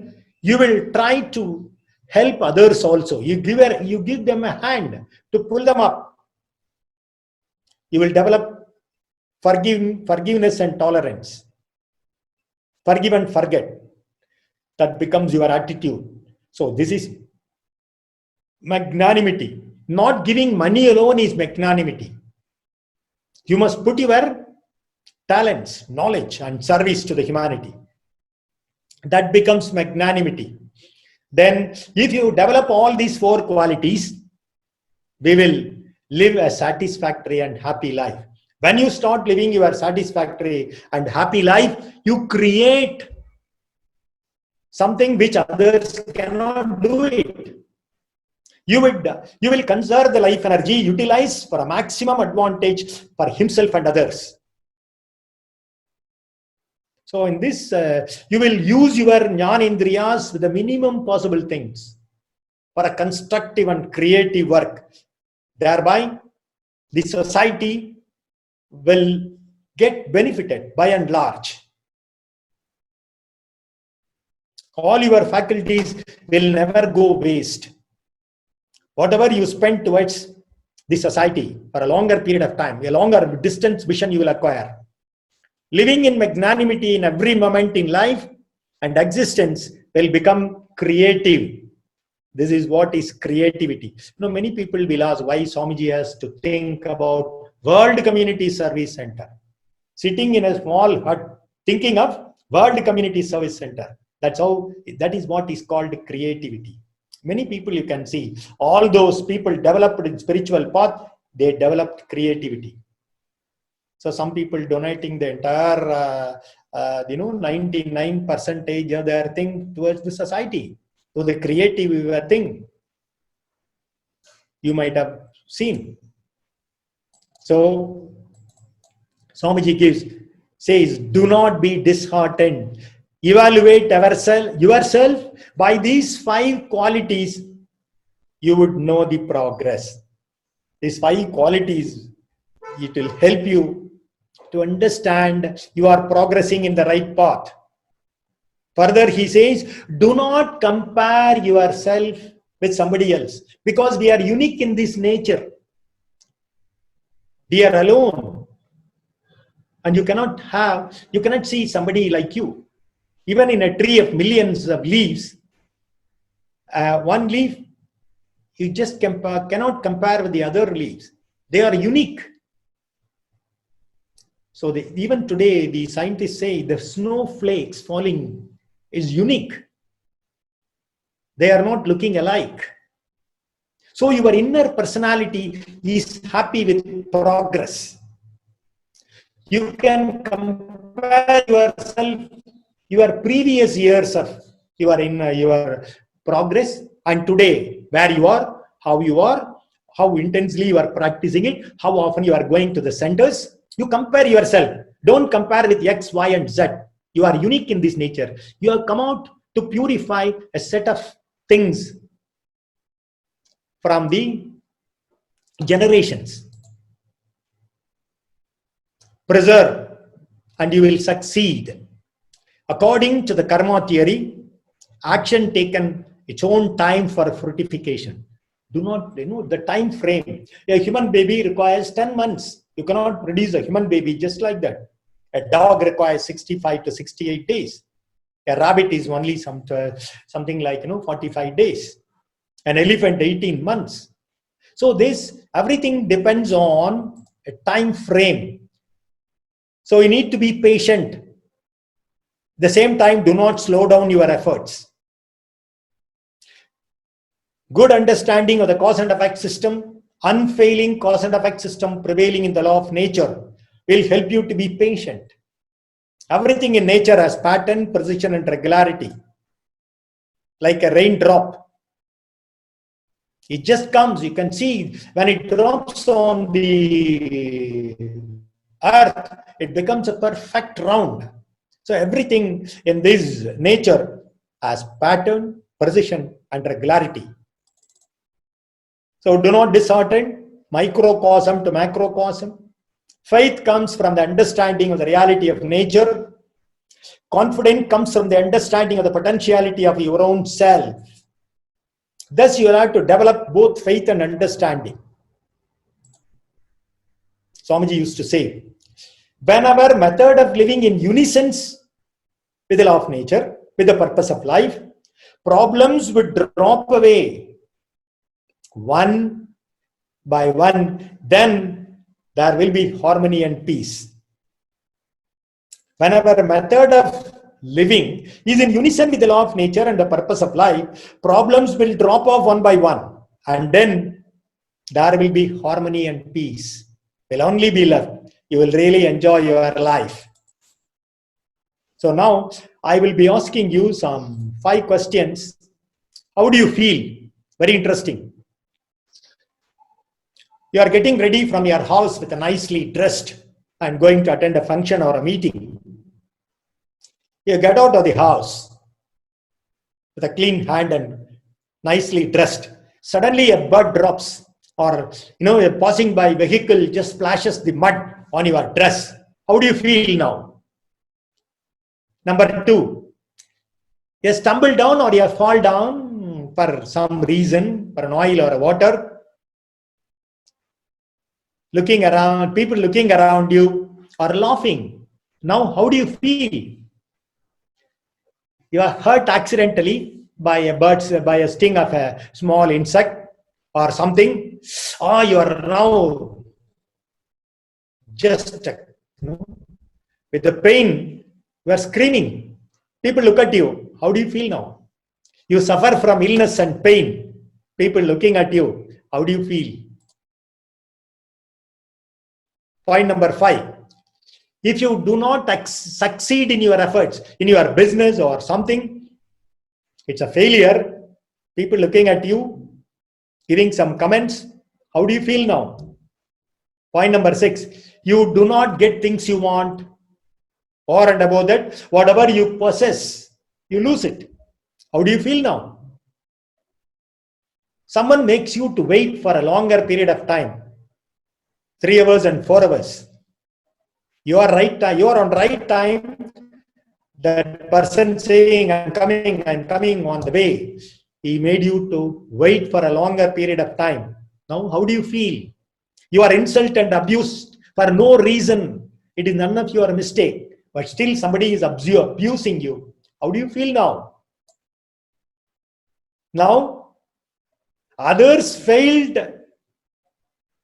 you will try to help others also. You give them a hand to pull them up. You will develop forgiveness and tolerance. Forgive and forget. That becomes your attitude. So this is magnanimity. Not giving money alone is magnanimity. You must put your talents, knowledge, and service to the humanity. That becomes magnanimity. Then, if you develop all these 4 qualities, we will live a satisfactory and happy life. When you start living your satisfactory and happy life, you create something which others cannot do it. You will conserve the life energy, utilize for a maximum advantage for himself and others. So in this, you will use your jnanendriyas with the minimum possible things for a constructive and creative work. Thereby, the society will get benefited by and large. All your faculties will never go waste. Whatever you spend towards the society for a longer period of time, a longer distance vision you will acquire. Living in magnanimity in every moment in life and existence will become creative. This is what is creativity. Many people will ask why Swamiji has to think about World Community Service Center. Sitting in a small hut, thinking of World Community Service Center. That is what is called creativity. Many people you can see, all those people developed in spiritual path, they developed creativity. So some people donating the entire, 99% of their thing towards the society, to the creative thing. You might have seen. So Swamiji says, do not be disheartened. Evaluate yourself by these 5 qualities. You would know the progress. These 5 qualities, it will help you to understand you are progressing in the right path. Further, he says, do not compare yourself with somebody else, because we are unique in this nature. We are alone, and you cannot see somebody like you. Even in a tree of millions of leaves, one leaf you just cannot compare with the other leaves. They are unique. So even today, the scientists say the snowflakes falling is unique. They are not looking alike. So your inner personality is happy with progress. You can compare yourself, your previous years of your progress, and today where you are, how intensely you are practicing it, how often you are going to the centers. You compare yourself. Don't compare with X, Y, and Z. You are unique in this nature. You have come out to purify a set of things from the generations. preserve, and you will succeed. According to the karma theory, action taken its own time for fructification. Do not, the time frame. A human baby requires 10 months. You cannot produce a human baby just like that. A dog requires 65 to 68 days. A rabbit is only something like 45 days. An elephant 18 months. So everything depends on a time frame. So you need to be patient. At the same time, do not slow down your efforts. Good understanding of the cause and effect system, unfailing cause and effect system prevailing in the law of nature will help you to be patient. Everything in nature has pattern, precision, and regularity. Like a raindrop. It just comes. You can see when it drops on the earth, it becomes a perfect round. So everything in this nature has pattern, precision, and regularity. So do not dishearten, microcosm to macrocosm. Faith comes from the understanding of the reality of nature. Confidence comes from the understanding of the potentiality of your own self. Thus, you have to develop both faith and understanding. Swamiji used to say, whenever method of living in unison with the law of nature, with the purpose of life, problems would drop away one by one, then there will be harmony and peace. Whenever a method of living is in unison with the law of nature and the purpose of life, problems will drop off one by one, and then there will be harmony and peace. Will only be love. You will really enjoy your life. So now I will be asking you some 5 questions. How do you feel? Very interesting. You are getting ready from your house with a nicely dressed and going to attend a function or a meeting. You get out of the house with a clean hand and nicely dressed. Suddenly a bird drops, or a passing by vehicle just splashes the mud on your dress. How do you feel now? Number 2, you stumble down or you fall down for some reason, for an oil or a water. Looking around, people looking around you are laughing. Now, how do you feel? You are hurt accidentally by a sting of a small insect or something. You are now just, with the pain, you are screaming. People look at you. How do you feel now? You suffer from illness and pain. People looking at you. How do you feel? Point number 5. If you do not succeed in your efforts, in your business or something, it's a failure. People looking at you, giving some comments. How do you feel now? Point number 6. You do not get things you want. Or and above that, whatever you possess, you lose it. How do you feel now? Someone makes you to wait for a longer period of time. 3 hours and 4 hours. You are on right time. That person saying, I'm coming on the way. He made you to wait for a longer period of time. Now, how do you feel? You are insulted and abused for no reason. It is none of your mistake. But still somebody is abusing you. How do you feel now? Now, others failed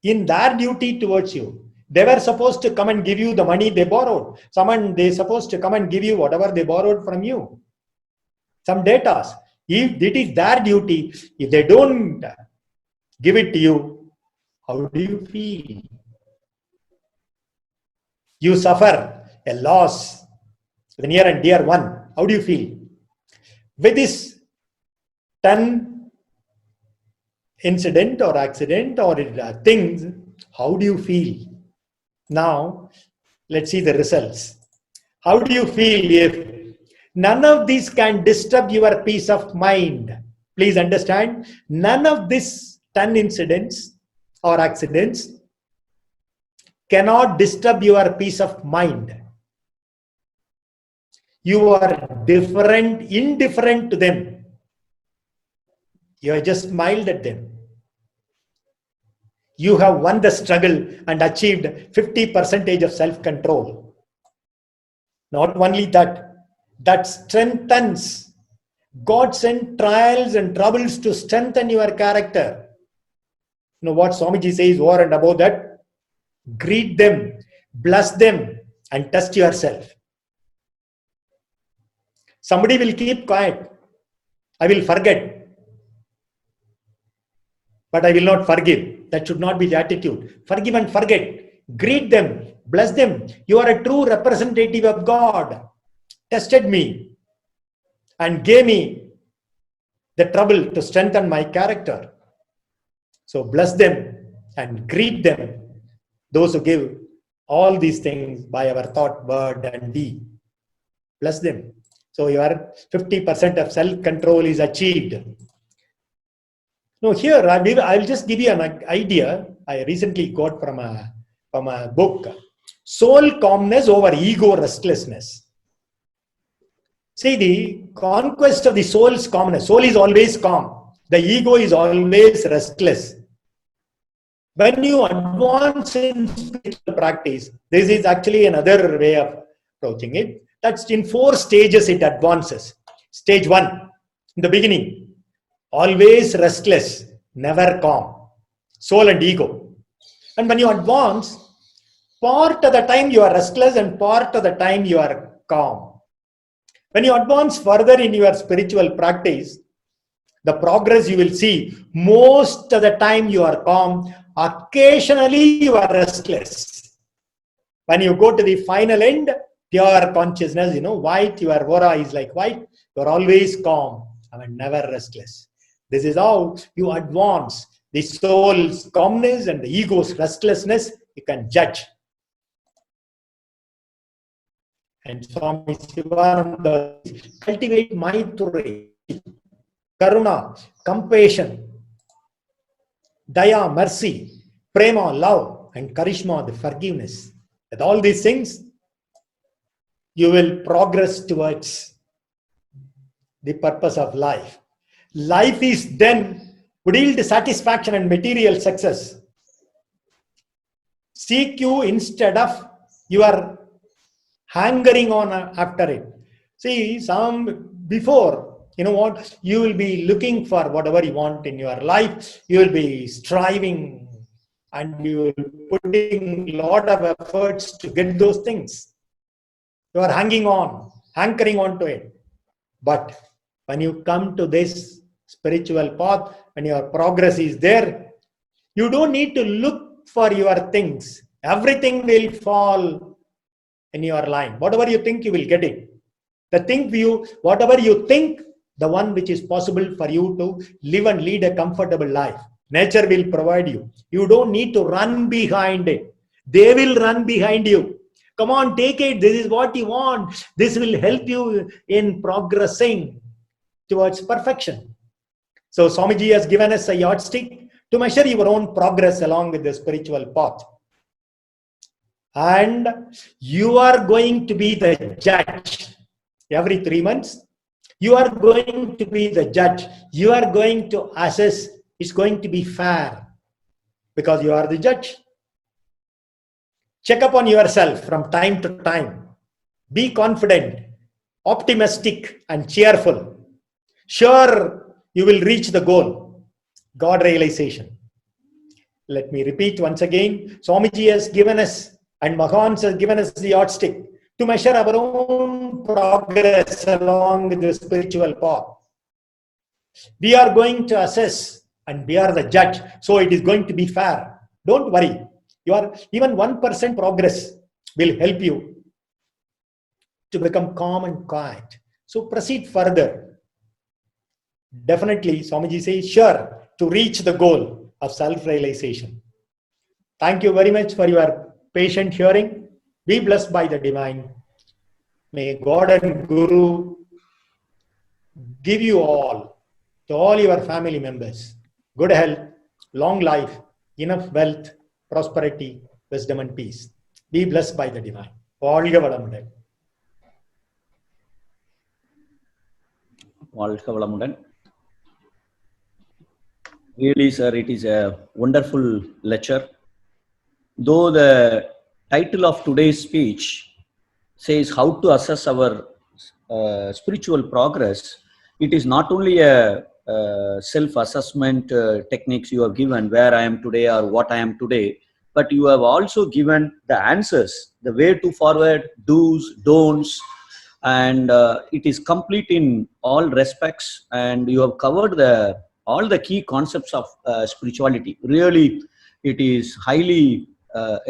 in their duty towards you. They were supposed to come and give you the money they borrowed. They supposed to come and give you whatever they borrowed from you. Some data. If it is their duty, if they don't give it to you, how do you feel? You suffer a loss with a near and dear one. How do you feel? With this 10 incident or accident or things, how do you feel? Now, let's see the results. How do you feel if none of these can disturb your peace of mind? Please understand, none of these 10 incidents or accidents cannot disturb your peace of mind. You are indifferent to them. You have just smiled at them. You have won the struggle and achieved 50% of self-control. Not only that, that strengthens. God sent trials and troubles to strengthen your character. You know what Swamiji says over and above that? Greet them, bless them, and test yourself. Somebody will keep quiet. I will forget, but I will not forgive. That should not be the attitude. Forgive and forget. Greet them, bless them. You are a true representative of God. Tested me and gave me the trouble to strengthen my character. So bless them and greet them. Those who give all these things by our thought, word, and deed. Bless them. So your 50% of self-control is achieved. Now here, I'll just give you an idea I recently got from a book. Soul calmness over ego restlessness. See, the conquest of the soul's calmness. Soul is always calm. The ego is always restless. When you advance in spiritual practice, this is actually another way of approaching it. That's in 4 stages it advances. Stage 1, in the beginning, always restless, never calm. Soul and ego. And when you advance, part of the time you are restless and part of the time you are calm. When you advance further in your spiritual practice, the progress you will see, most of the time you are calm, occasionally you are restless. When you go to the final end, pure consciousness, white, your aura is like white, you are always calm and never restless. This is how you advance the soul's calmness and the ego's restlessness, you can judge. And Swami Sivananda, cultivate Maitri, Karuna, compassion, Daya, mercy, Prema, love, and Karishma, the forgiveness. With all these things, you will progress towards the purpose of life. Life is then would yield satisfaction and material success. Seek you instead of your hangering on after it. See, before, you will be looking for whatever you want in your life. You will be striving and you will be putting a lot of efforts to get those things. You are hankering on to it. But when you come to this spiritual path, when your progress is there, you don't need to look for your things. Everything will fall in your line. Whatever you think, you will get it. Whatever you think, the one which is possible for you to live and lead a comfortable life. Nature will provide you. You don't need to run behind it. They will run behind you. Come on, take it. This is what you want. This will help you in progressing towards perfection. So Swamiji has given us a yardstick to measure your own progress along with the spiritual path. And you are going to be the judge. Every 3 months, you are going to be the judge. You are going to assess. It's going to be fair because you are the judge. Check up on yourself from time to time. Be confident, optimistic, and cheerful. Sure, you will reach the goal, God realization. Let me repeat once again. Swamiji has given us, and Mahans has given us the yardstick to measure our own progress along with the spiritual path. We are going to assess and we are the judge. So it is going to be fair. Don't worry. Even 1% progress will help you to become calm and quiet. So proceed further. Definitely, Swamiji says, sure, to reach the goal of self-realization. Thank you very much for your patient hearing. Be blessed by the divine. May God and Guru give you all, to all your family members, good health, long life, enough wealth, prosperity, wisdom and peace. Be blessed by the divine. வாழ்க வளமுடன். வாழ்க வளமுடன். Really, sir, it is a wonderful lecture. Though the title of today's speech says how to assess our spiritual progress, it is not only a self-assessment techniques you have given, where I am today or what I am today, but you have also given the answers, the way to forward, do's, don'ts, and it is complete in all respects, and you have covered all the key concepts of spirituality. Really, it is highly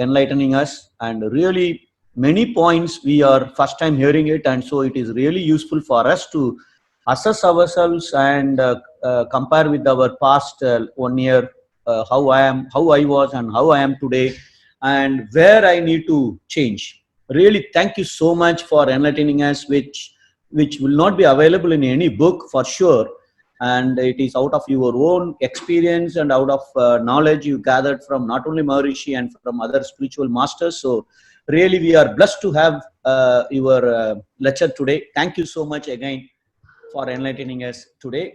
enlightening us, and really many points we are first time hearing it, and so it is really useful for us to assess ourselves and compare with our past 1 year, how I was and how I am today, and where I need to change. Really, thank you so much for enlightening us, which will not be available in any book for sure, and it is out of your own experience and out of knowledge you gathered from not only Maharishi and from other spiritual masters. So really we are blessed to have your lecture today. Thank you so much again for enlightening us today.